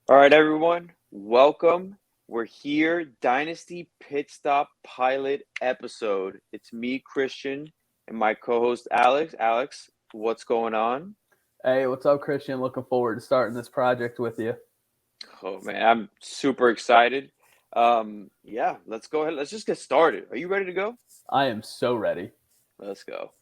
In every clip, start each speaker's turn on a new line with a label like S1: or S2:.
S1: All right, everyone, welcome. We're here, Dynasty Pit Stop pilot episode. It's me, Christian, and my co-host Alex. Alex, what's going on?
S2: Hey, what's up, Christian? Looking forward to starting this project with you.
S1: Oh man, I'm super excited. Yeah, let's go ahead. Let's just get started. Are you ready to go?
S2: I am so ready.
S1: Let's go.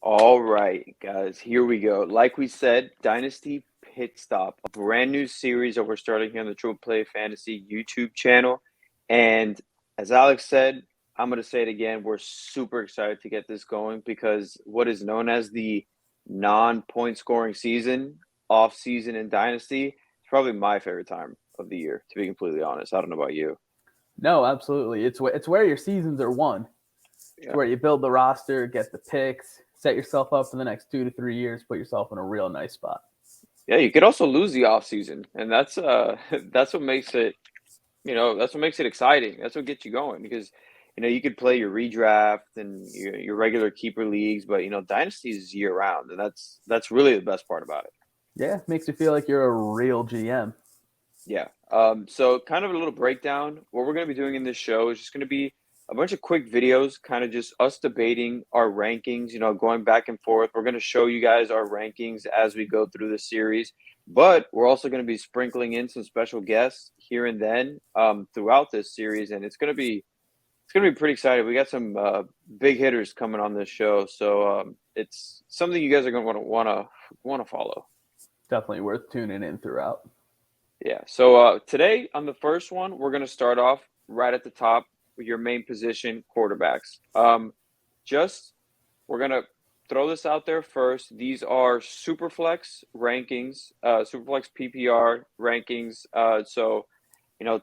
S1: All right, guys, here we go. Like we said, Dynasty Pit Stop, a brand new series that we're starting here on the Triple Play Fantasy YouTube channel. And as Alex said, I'm going to say it again. We're super excited to get this going because what is known as the non-point scoring season, off season in Dynasty, is probably my favorite time of the year, to be completely honest. I don't know about you.
S2: No, absolutely. It's where your seasons are won. It's
S1: Yeah.
S2: where you build the roster, get the picks, set yourself up for the next 2 to 3 years, put yourself in a real nice spot.
S1: Yeah, you could also lose the off season, and that's that's what makes it that's what makes it exciting. That's what gets you going because, you could play your redraft and your regular keeper leagues, but Dynasty is year round, and that's really the best part about it.
S2: Yeah, makes you feel like you're a real GM.
S1: Yeah. So kind of a little breakdown. What we're going to be doing in this show is just going to be a bunch of quick videos, kind of just us debating our rankings, going back and forth. We're going to show you guys our rankings as we go through the series, but we're also going to be sprinkling in some special guests here and then throughout this series, and it's gonna be pretty exciting. We got some big hitters coming on this show, so it's something you guys are going to want to follow.
S2: Definitely worth tuning in throughout.
S1: Yeah. So today on the first one, we're going to start off right at the top with your main position, quarterbacks. Just we're going to throw this out there first. These are Superflex rankings, Superflex PPR rankings. So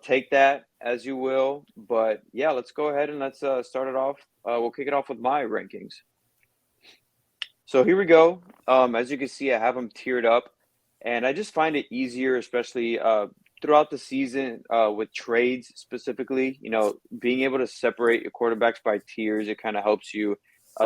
S1: take that as you will. But yeah, let's go ahead and let's start it off. We'll kick it off with my rankings. So here we go. As you can see, I have them tiered up, and I just find it easier, especially throughout the season with trades specifically. Being able to separate your quarterbacks by tiers, it kind of helps you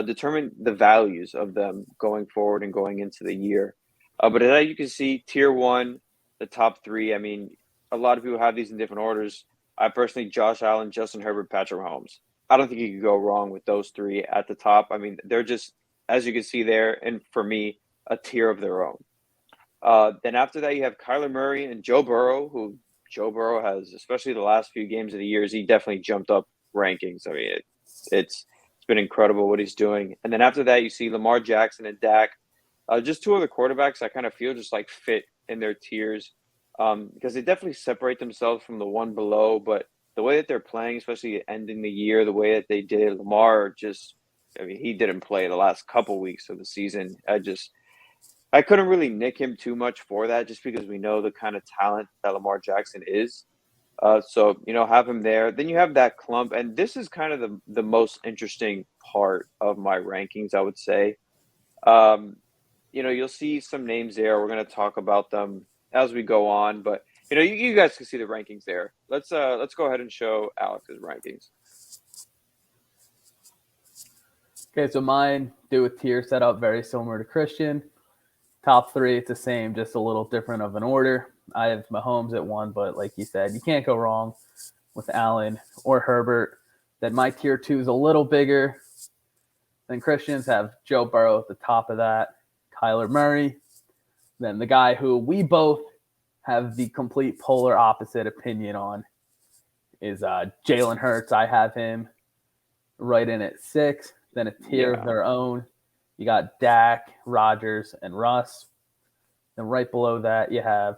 S1: determine the values of them going forward and going into the year. But as you can see, tier one, the top three. I mean, a lot of people have these in different orders. I personally, Josh Allen, Justin Herbert, Patrick Mahomes. I don't think you could go wrong with those three at the top. I mean, they're just, as you can see there, and for me, a tier of their own. Then after that, you have Kyler Murray and Joe Burrow, who Joe Burrow has, especially the last few games of the years, he definitely jumped up rankings. I mean, it's been incredible what he's doing. And then after that, you see Lamar Jackson and Dak, just two other quarterbacks I kind of feel just like fit in their tiers because they definitely separate themselves from the one below. But the way that they're playing, especially ending the year, the way that they did, Lamar just, I mean, he didn't play the last couple weeks of the season. I couldn't really nick him too much for that just because we know the kind of talent that Lamar Jackson is. So, have him there. Then you have that clump. And this is kind of the most interesting part of my rankings, I would say. Um, you'll see some names there. We're going to talk about them as we go on. But, you guys can see the rankings there. Let's go ahead and show Alex's rankings.
S2: Okay, so mine do a tier setup very similar to Christian. Top three, it's the same, just a little different of an order. I have Mahomes at one, but like you said, you can't go wrong with Allen or Herbert. Then my tier two is a little bigger. Then Christians have Joe Burrow at the top of that, Kyler Murray. Then the guy who we both have the complete polar opposite opinion on is Jalen Hurts. I have him right in at 6. Then a tier of
S1: Yeah.
S2: their own. You got Dak, Rodgers, and Russ. And right below that, you have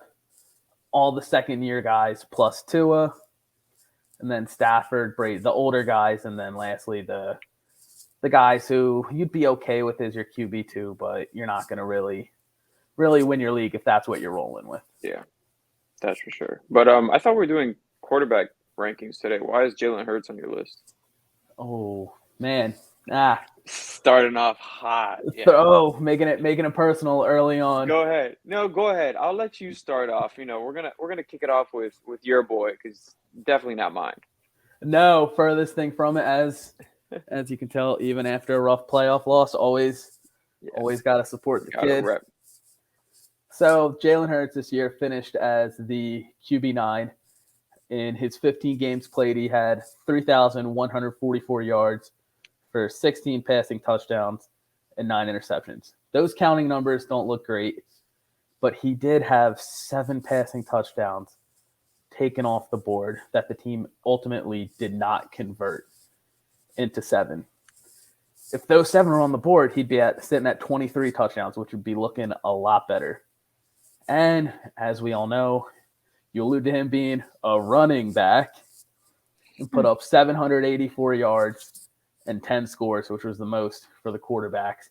S2: all the second-year guys plus Tua. And then Stafford, Brady, the older guys. And then lastly, the guys who you'd be okay with as your QB2, but you're not going to really win your league if that's what you're rolling with.
S1: Yeah, that's for sure. But I thought we were doing quarterback rankings today. Why is Jalen Hurts on your list?
S2: Oh, man.
S1: Starting off hot. Yeah.
S2: Making it personal early on.
S1: Go ahead. No, go ahead. I'll let you start off. We're gonna kick it off with your boy, because definitely not mine.
S2: No, furthest thing from it, as you can tell, even after a rough playoff loss, always got to support the
S1: Gotta
S2: kid.
S1: rep.
S2: So Jalen Hurts this year finished as the QB9. In his 15 games played, he had 3,144 yards for 16 passing touchdowns and 9 interceptions. Those counting numbers don't look great, but he did have 7 passing touchdowns taken off the board that the team ultimately did not convert into 7. If those 7 were on the board, he'd be sitting at 23 touchdowns, which would be looking a lot better. And as we all know, you allude to him being a running back. He put up 784 yards and 10 scores, which was the most for the quarterbacks,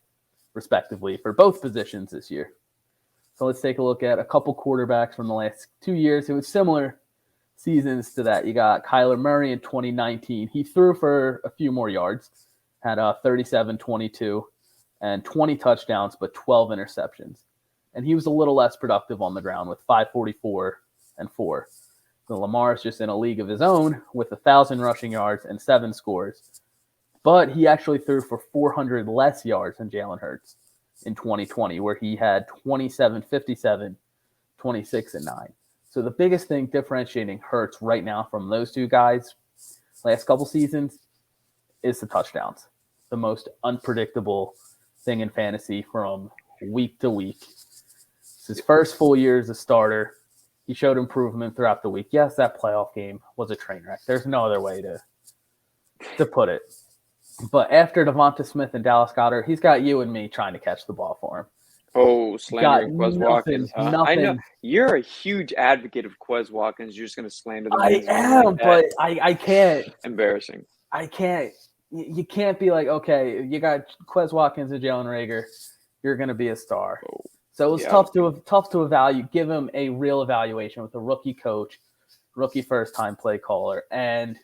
S2: respectively, for both positions this year. So let's take a look at a couple quarterbacks from the last 2 years. It was similar seasons to that. You got Kyler Murray in 2019. He threw for a few more yards, had 37-22 and 20 touchdowns, but 12 interceptions. And he was a little less productive on the ground with 544 and 4. So Lamar's just in a league of his own with 1,000 rushing yards and 7 scores. But he actually threw for 400 less yards than Jalen Hurts in 2020, where he had 27-57, 26 and 9. So the biggest thing differentiating Hurts right now from those two guys last couple seasons is the touchdowns. The most unpredictable thing in fantasy from week to week. It's his first full year as a starter. He showed improvement throughout the week. Yes, that playoff game was a train wreck. There's no other way to put it. But after Devonta Smith and Dallas Goedert, he's got you and me trying to catch the ball for him.
S1: Oh, slandering Quez Watkins.
S2: Nothing.
S1: I know you're a huge advocate of Quez Watkins. You're just going to slander the
S2: I am, but I can't.
S1: Embarrassing.
S2: I can't. You can't be like, okay, you got Quez Watkins and Jalen Reagor. You're going to be a star.
S1: Oh.
S2: So it was tough to evaluate, give him a real evaluation with a rookie coach, rookie first-time play caller, and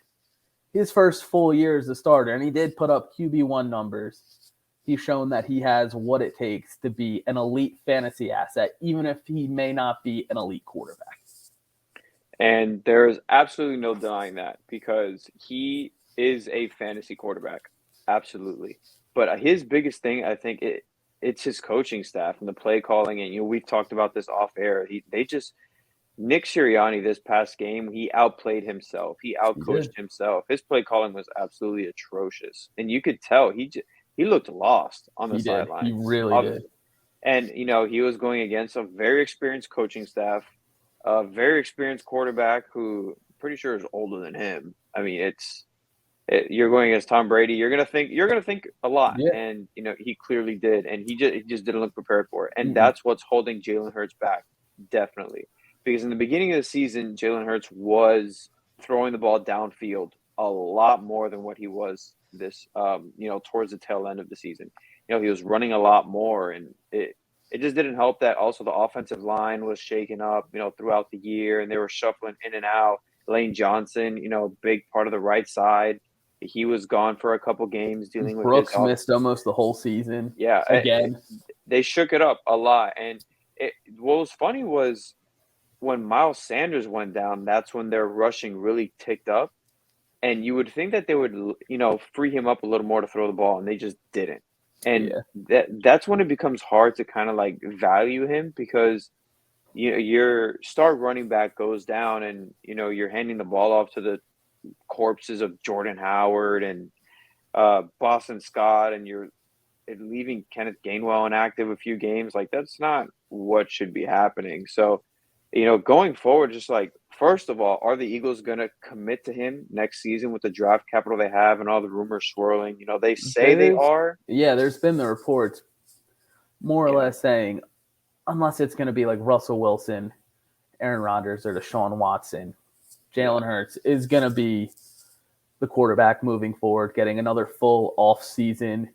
S2: his first full year as a starter. And he did put up QB1 numbers. He's shown that he has what it takes to be an elite fantasy asset, even if he may not be an elite quarterback.
S1: And there's absolutely no denying that, because he is a fantasy quarterback. Absolutely. But his biggest thing, I think, it's his coaching staff and the play calling. And, we've talked about this off air. Nick Sirianni this past game, he outplayed himself. He outcoached himself. His play calling was absolutely atrocious. And you could tell he looked lost on the sideline.
S2: He really did.
S1: And, he was going against a very experienced coaching staff, a very experienced quarterback who I'm pretty sure is older than him. I mean, you're going against Tom Brady. You're gonna think a lot, and he clearly did, and he just didn't look prepared for it, and that's what's holding Jalen Hurts back, definitely, because in the beginning of the season, Jalen Hurts was throwing the ball downfield a lot more than what he was this, towards the tail end of the season. He was running a lot more, and it just didn't help that also the offensive line was shaken up, throughout the year, and they were shuffling in and out. Lane Johnson, big part of the right side. He was gone for a couple games dealing with
S2: Brooks missed almost the whole season.
S1: Yeah,
S2: again.
S1: They shook it up a lot. And what was funny was when Miles Sanders went down, that's when their rushing really ticked up. And you would think that they would, free him up a little more to throw the ball, and they just didn't. And that's when it becomes hard to kind of like value him, because your star running back goes down, and you're handing the ball off to the corpses of Jordan Howard and Boston Scott, and you're leaving Kenneth Gainwell inactive a few games. Like, that's not what should be happening. So, going forward, just like, first of all, are the Eagles going to commit to him next season with the draft capital they have and all the rumors swirling? They say they are.
S2: Yeah, there's been the reports more or less saying, unless it's going to be like Russell Wilson, Aaron Rodgers, or Deshaun Watson, Jalen Hurts is going to be the quarterback moving forward, getting another full off season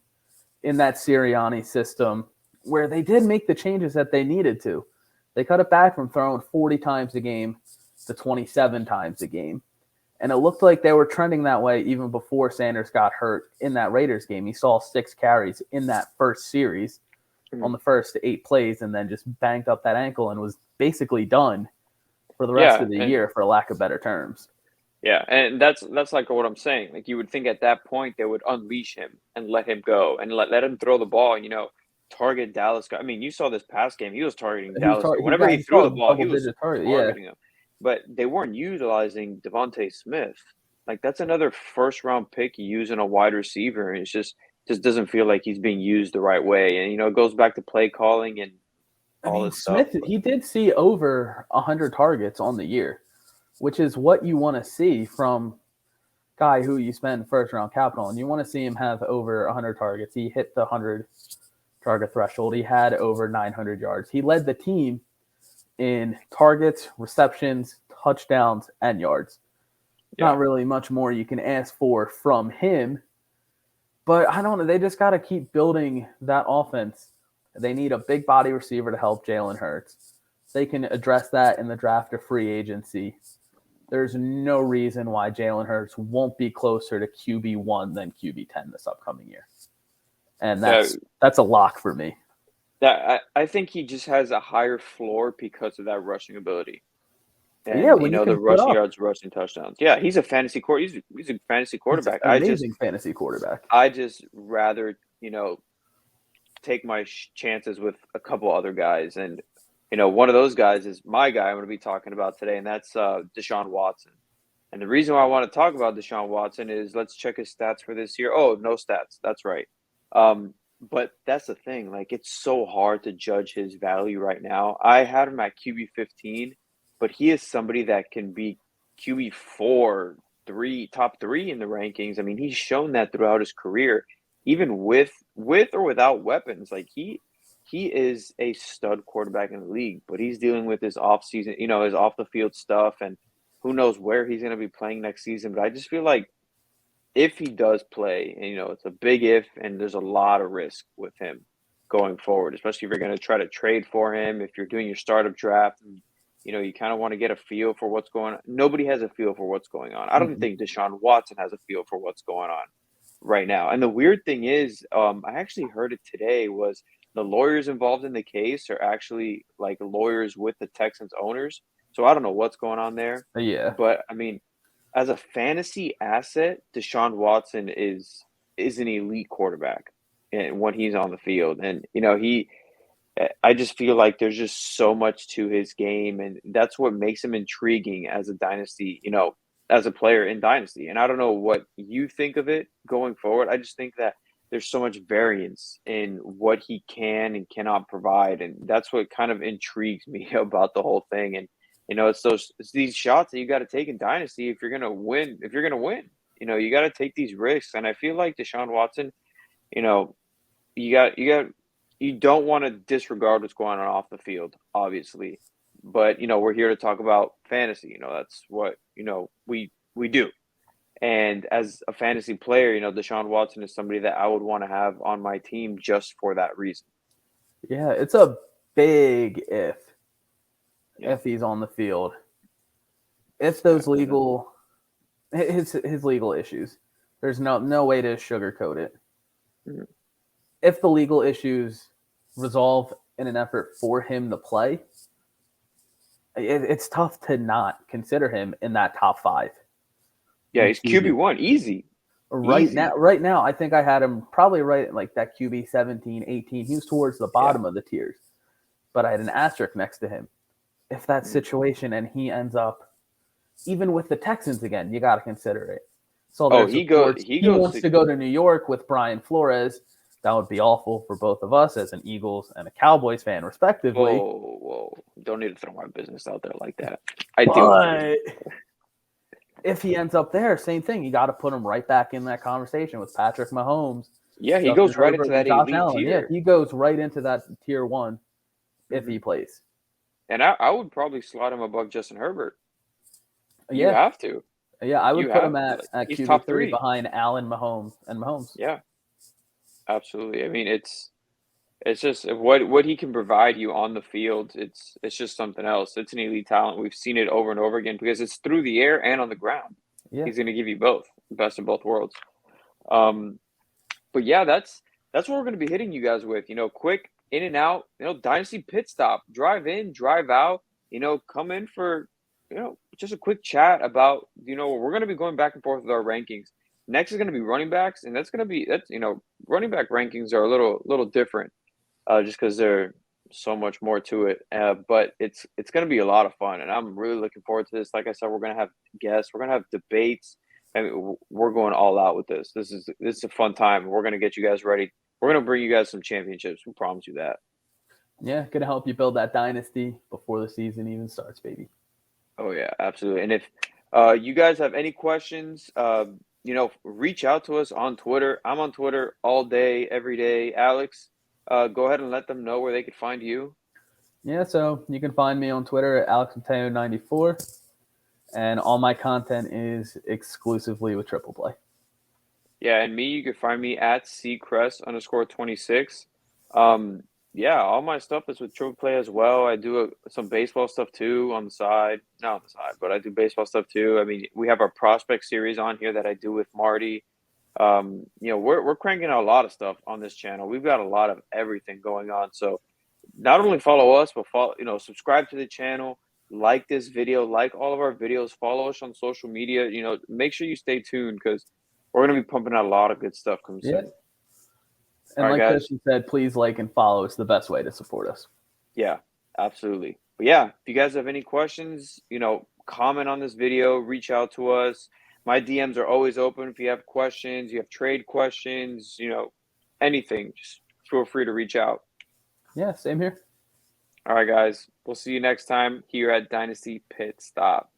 S2: in that Sirianni system, where they did make the changes that they needed to. They cut it back from throwing 40 times a game to 27 times a game. And it looked like they were trending that way even before Sanders got hurt in that Raiders game. He saw 6 carries in that first series on the first 8 plays and then just banged up that ankle and was basically done for the rest of the year, for lack of better terms.
S1: Yeah, and that's like what I'm saying. Like, you would think at that point they would unleash him and let him go and let him throw the ball and, target Dallas. I mean, you saw this past game. He was targeting Dallas. Whenever he threw the ball, he was targeting him. But they weren't utilizing Devontae Smith. Like, that's another first-round pick you use in a wide receiver, and it's just doesn't feel like he's being used the right way. And, it goes back to play calling and all this
S2: Smith,
S1: stuff.
S2: He did see over 100 targets on the year, which is what you want to see from guy who you spend first-round capital, and you want to see him have over 100 targets. He hit the 100-target threshold. He had over 900 yards. He led the team in targets, receptions, touchdowns, and yards. Yeah. Not really much more you can ask for from him. But I don't know. They just got to keep building that offense. They need a big body receiver to help Jalen Hurts. They can address that in the draft or free agency. There's no reason why Jalen Hurts won't be closer to QB1 than QB10 this upcoming year. And that's a lock for me.
S1: I think he just has a higher floor because of that rushing ability. And, the rushing yards, rushing touchdowns. Yeah, he's a fantasy quarterback. He's a fantasy quarterback.
S2: Amazing fantasy quarterback.
S1: I just rather, take my chances with a couple other guys. And, one of those guys is my guy I'm going to be talking about today, and that's Deshaun Watson. And the reason why I want to talk about Deshaun Watson is let's check his stats for this year. Oh, no stats. That's right. But that's the thing. Like, it's so hard to judge his value right now. I had him at QB 15, but he is somebody that can be QB 4, 3, top 3 in the rankings. I mean, he's shown that throughout his career, even with or without weapons. Like, he is a stud quarterback in the league, but he's dealing with his off-season, his off-the-field stuff, and who knows where he's going to be playing next season. But I just feel like if he does play, and, it's a big if, and there's a lot of risk with him going forward, especially if you're going to try to trade for him, if you're doing your startup draft, and, you kind of want to get a feel for what's going on. Nobody has a feel for what's going on. I don't think Deshaun Watson has a feel for what's going on right now. And the weird thing is, I actually heard it today, was the lawyers involved in the case are actually like lawyers with the Texans owners. So I don't know what's going on there.
S2: Yeah.
S1: But, I mean, as a fantasy asset, Deshaun Watson is an elite quarterback and when he's on the field. And, I just feel like there's just so much to his game, and that's what makes him intriguing as a dynasty, as a player in Dynasty. And I don't know what you think of it going forward. I just think that there's so much variance in what he can and cannot provide, and that's what kind of intrigues me about the whole thing. And it's these shots that you got to take in Dynasty if you're gonna win. You got to take these risks, and I feel like Deshaun Watson, you don't want to disregard what's going on off the field, obviously, but we're here to talk about fantasy. That's what we do. And as a fantasy player, Deshaun Watson is somebody that I would want to have on my team just for that reason.
S2: Yeah, it's a big if he's on the field. If those his legal issues, there's no way to sugarcoat it. Mm-hmm. If the legal issues resolve in an effort for him to play, it's tough to not consider him in that top 5.
S1: Yeah, he's QB1, easy.
S2: Right now, I think I had him probably right like that QB 17, 18. He was towards the bottom of the tiers, but I had an asterisk next to him. If that situation and he ends up, even with the Texans again, you got to consider it. So he wants to go to New York with Brian Flores. That would be awful for both of us as an Eagles and a Cowboys fan, respectively.
S1: Whoa. Don't need to throw my business out there like that.
S2: If he ends up there, same thing. You got to put him right back in that conversation with Patrick Mahomes.
S1: Yeah, he goes right into that elite tier.
S2: Yeah, he goes right into that tier 1 if he plays.
S1: And I would probably slot him above Justin Herbert.
S2: Yeah.
S1: You have to.
S2: Yeah, I would put him at QB top 3 behind Allen, Mahomes.
S1: Yeah. Absolutely. I mean, it's just what he can provide you on the field. It's just something else. It's an elite talent. We've seen it over and over again because it's through the air and on the ground.
S2: Yeah.
S1: He's going to give you both, the best of both worlds. But yeah, that's what we're going to be hitting you guys with. Quick in and out. Dynasty pit stop. Drive in, drive out. Come in for just a quick chat about we're going to be going back and forth with our rankings. Next is going to be running backs, and that's running back rankings are a little different, just because they're so much more to it. But it's going to be a lot of fun, and I'm really looking forward to this. Like I said, we're going to have guests, we're going to have debates. I mean, we're going all out with this. This is a fun time. We're going to get you guys ready. We're going to bring you guys some championships. We promise you that.
S2: Yeah, gonna help you build that dynasty before the season even starts, baby.
S1: Oh yeah, absolutely. And if you guys have any questions, reach out to us on Twitter. I'm on Twitter all day, every day. Alex, go ahead and let them know where they could find you.
S2: Yeah, so you can find me on Twitter at AlexMateo94, and all my content is exclusively with Triple Play.
S1: Yeah, and me, you can find me at @ccrest_26. Yeah, all my stuff is with Triple Play as well. I do some baseball stuff too on the side. Not on the side, but I do baseball stuff too. I mean, we have our prospect series on here that I do with Marty. We're cranking out a lot of stuff on this channel. We've got a lot of everything going on. So not only follow us, but subscribe to the channel, like this video, like all of our videos, follow us on social media. Make sure you stay tuned because we're going to be pumping out a lot of good stuff coming soon.
S2: And
S1: all right,
S2: like
S1: guys.
S2: Cristian said, please like and follow. It's the best way to support us.
S1: Yeah, absolutely. But yeah, if you guys have any questions, comment on this video, reach out to us. My DMs are always open. If you have questions, you have trade questions, anything, just feel free to reach out.
S2: Yeah, same here.
S1: All right, guys. We'll see you next time here at Dynasty Pit Stop.